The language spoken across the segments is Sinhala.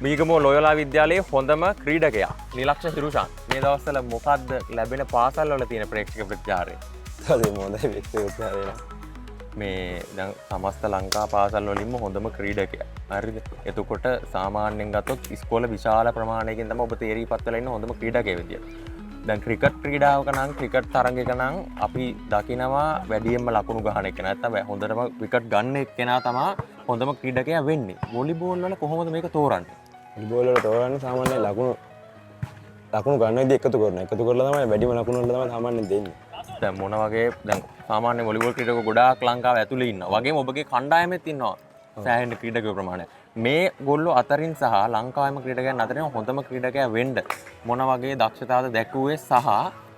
මීගම ලෝයලා විද්‍යාලයේ හොඳම ක්‍රීඩකයා නිලක්ෂ හිරුෂාන් මේ දවස්වල මොකක්ද ලැබෙන පාසල් වල තියෙන ප්‍රේක්ෂක ප්‍රතිචාරය? හරි මොඳයි විශ්වවිද්‍යාලේ මේ දැන් සමස්ත ලංකා පාසල් වලින්ම හොඳම ක්‍රීඩකයා. හරිද? එතකොට සාමාන්‍යයෙන් ගත්තොත් ඉස්කෝල විශාල ප්‍රමාණයකින් තමයි ඔබ තේරීපත් වෙලා ඉන්න හොඳම ක්‍රීඩකයෙක් විදියට. දැන් ක්‍රිකට් ක්‍රීඩාවක නම් ක්‍රිකට් තරගයක නම් අපි දකිනවා වැඩියෙන්ම ලකුණු ගහන එක නැත්නම් හොඳටම ක්‍රිකට් ගන්න එක්කෙනා තමයි හොඳම ක්‍රීඩකයා වෙන්නේ. වොලිබෝල් වල කොහොමද මේක තෝරන්නේ? වොලිබෝල් වල තෝරන්නේ සාමාන්‍ය ලකුණු ගන්න විදිහ එකතු කරනවා. එකතු කරලා තමයි වැඩිම ලකුණු වල තමයි සාමාන්‍යයෙන් දෙන්නේ. දැන් මොන වගේ දැන් සාමාන්‍ය වොලිබෝල් ක්‍රීඩකයෝ ගොඩාක් ලංකාව ඇතුලේ ඉන්නවා. වගේම ඔබගේ කණ්ඩායමෙත් ඉන්නවා සෑහෙන ක්‍රීඩකයෝ ප්‍රමාණයක්. මේ ගොල්ලෝ අතරින් සහ ලංකාවේම ක්‍රීඩකයන් අතරින් හොඳම ක්‍රීඩකයා වෙන්න මොන වගේ දක්ෂතාවද දැක්ුවේ සහ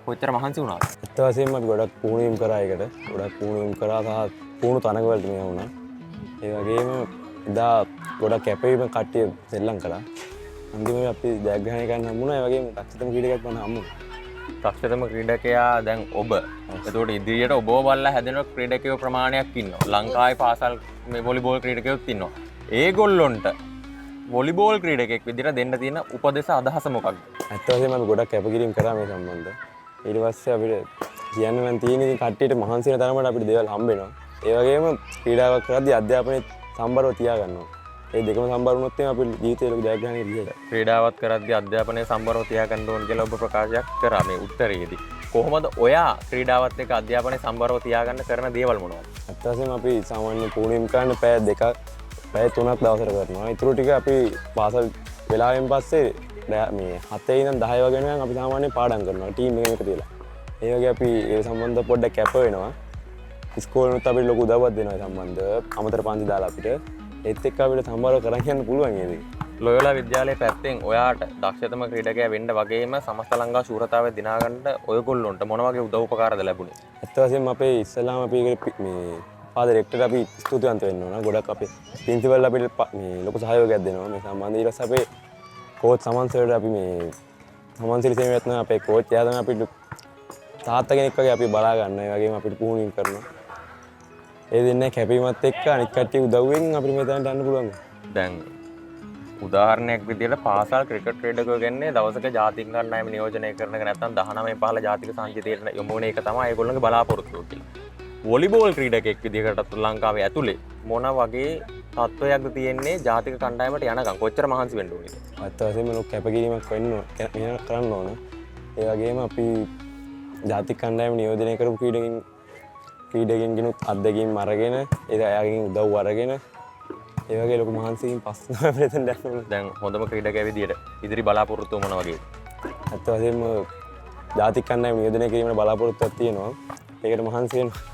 කොච්චර මහන්සි වුණාද? ඇත්ත වශයෙන්ම අපි ගොඩක් පුහුණුවීම් කරා ඒකට. ගොඩක් පුහුණුවීම් කරා සහ පුහුණු තනක වලට මේ වුණා. ඒ වගේම එදා ගොඩක් කැපවීම කට්ටිය සෙල්ලම් කළා. අන්තිමේ අපි ජයග්‍රහණය කරන්න හම්බුණා. ඒ වගේම දක්ෂතම ක්‍රීඩකයෙක් වුණා හම්බුණා. දක්ෂතම ක්‍රීඩකයා දැන් ඔබ. එතකොට ඉදිරියට ඔබව බලලා හැදෙන ක්‍රීඩකයෝ ප්‍රමාණයක් ඉන්නවා. ලංකාවේ පාසල් මේ වොලිබෝල් ක්‍රීඩකයෝත් ඉන්නවා. ඒගොල්ලොන්ට වොලිබෝල් ක්‍රීඩකෙක් විදිහට දෙන්න තියෙන උපදෙස් අදහස මොකක්ද? ඇත්ත වශයෙන්ම අපි ගොඩක් කැපකිරීම කරා මේ සම්බන්ධව. ඊට පස්සේ අපිට කියන්න නම් තියෙන ඉතින් කට්ටියට මහන්සි වෙන තරමට අපිට දේවල් හම්බ වෙනවා. ඒ වගේම ක්‍රීඩාවක් කරද්දී අධ්‍යාපනයේ සම්බරව තියාගන්නවා. ඒ දෙකම සම්බර වුණොත් එimhe අපේ ජීවිතේ ලොකු ජයග්‍රහණයක් විදියට. ක්‍රීඩාවත් කරද්දී අධ්‍යාපනයේ සම්බරව තියාගන්න ඕන කියලා ඔබ ප්‍රකාශයක් කරා මේ උත්තරයේදී. කොහොමද ඔයා ක්‍රීඩාවත් එක්ක අධ්‍යාපනයේ සම්බරව තියාගන්න කරන දේවල් මොනවද? ඇත්ත වශයෙන්ම අපි සාමාන්‍ය පුහුණුවීම් කරන්න පැය 3ක් දවසට කරනවා. ඊටු ටික අපි පාසල් වෙලාවෙන් පස්සේ මේ 7 ඉඳන් 10 වගේ වෙනකන් අපි සාමාන්‍ය පාඩම් කරනවා ටීම් එකක එකතු වෙලා. ඒ වගේ අපි ඒ සම්බන්ධව පොඩ්ඩක් කැප වෙනවා. ඉස්කෝලේත් අපිට ලොකු උදව්වක් දෙනවා ඒ සම්බන්ධව. අමතර පන්ති දාලා අපිට ඒත් එක්ක අපිට සම්බරව කරන් යන්න පුළුවන් ඒ දේ. ලෝයලා විද්‍යාලයේ පැත්තෙන් ඔයාට දක්ෂතම ක්‍රීඩකයා වෙන්න වගේම සමස්ත ලංකා ශූරතාවය දිනා ගන්න ඔයගොල්ලොන්ට මොන වගේ උදව් උපකාරද ලැබුණේ? ඇත්ත වශයෙන්ම අපේ ඉස්සලාම අපි මේ පාද රෙක්ටර් අපි ස්තුතිවන්ත වෙන්න ඕන. ගොඩක් අපේ ප්‍රින්සිපල් අපිට මේ ලොකු සහයෝගයක් දෙනවා මේ සම්බන්ධව. ඊට පස්සේ අපේ කෝච් සමන්සර්ට අපි මේ සමන්සිරි සේවයත් නම් අපේ කෝච් එයා තමයි අපිට තාත්තා කෙනෙක් වගේ අපි බලා ගන්න. ඒ වගේම අපිට පුහුණුවීම් කරනවා. ඒ දෙන්නේ කැපීමත් එක්ක අනිත් කට්ටිය උදව්වෙන් අපිට මේ තැනට යන්න පුළුවන්. දැන් උදාහරණයක් විදිහට පාසල් ක්‍රිකට් ක්‍රීඩකයෝ ගන්නේ දවසක ජාතික කණ්ඩායම නියෝජනය කරන එක නැත්නම් 19 15 ජාතික සංජිතයට යොමු වෙන එක තමයි ඒගොල්ලන්ගේ බලාපොරොත්තුව කියලා. වොලිබෝල් ක්‍රීඩකෙක් විදිහකට ලංකාවේ ඇතුලේ මොන වගේ තත්ත්වයක්ද තියෙන්නේ ජාතික කණ්ඩායමට යනකම් කොච්චර මහන්සි වෙන්න ඕනේද? ඇත්ත වශයෙන්ම ලොකු කැපකිරීමක් කරන්න ඕන. ඒ වගේම අපි ජාතික කණ්ඩායම නියෝජනය කරපු ක්‍රීඩකින්ගෙනුත් අත්දැකීම් අරගෙන එයාගෙන් උදව් අරගෙන ඒ වගේ ලොකු මහන්සියකින් පස්සේ අපිට දැන් යන්න. දැන් හොඳම ක්‍රීඩකයා විදිහට ඉදිරි බලාපොරොත්තු මොන වගේද? ඇත්ත වශයෙන්ම ජාතික කණ්ඩායම නියෝජනය කිරීමේ බලාපොරොත්තුවක් තියෙනවා. ඒකට මහන්සි වෙනවා.